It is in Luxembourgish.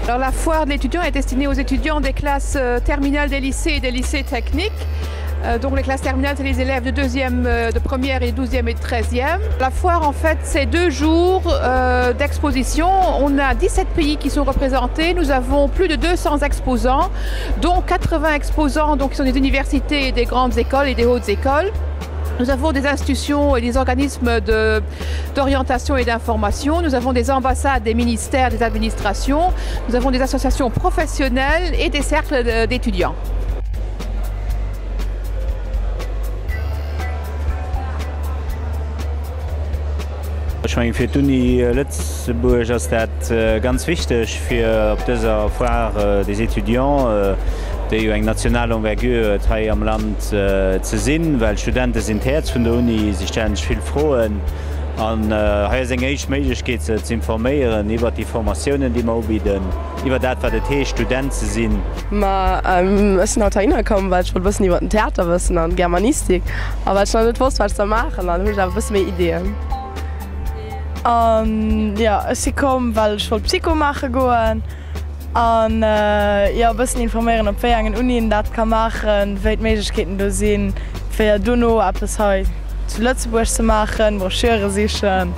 Alors, la foire de l'étudiant est destinée aux étudiants des classes terminales des lycées et des lycées techniques. Donc les classes terminales, c'est les élèves de 2e, de première et 12e et de 13e. La foire, en fait, c'est 2 jours d'exposition. On a 17 pays qui sont représentés. Nous avons plus de 200 exposants, dont 80 exposants qui sont des universités, et des grandes écoles et des hautes écoles. Nous avons des institutions et des organismes d'orientation et d'information. Nous avons des ambassades, des ministères, des administrations. Nous avons des associations professionnelles et des cercles d'étudiants. Ich meine, für die Uni Lützeburg ist das ganz wichtig für auf dieser Foire des Étudiants, die eine nationale Envergure hier am Land zu sehen, weil Studenten sind Herz von der Uni, sie stellen sich viel Fragen. Und hier ist eine erste Möglichkeit zu informieren über die Formationen, die wir anbieten, über das, was die Studenten sind. Wir müssen heute hinkommen, weil ich wissen, über Theater wissen und Germanistik. Aber ich nicht wusste, was zu machen, dann habe ich ein bisschen mehr Ideen. Ja, ich komme, weil ich Psycho machen gehen. Und ja, ein bisschen informieren, ob wir an Uni das machen kann, welche Möglichkeiten da sind, für du noch etwas zu Lützeburg zu machen, Broschüren sichern,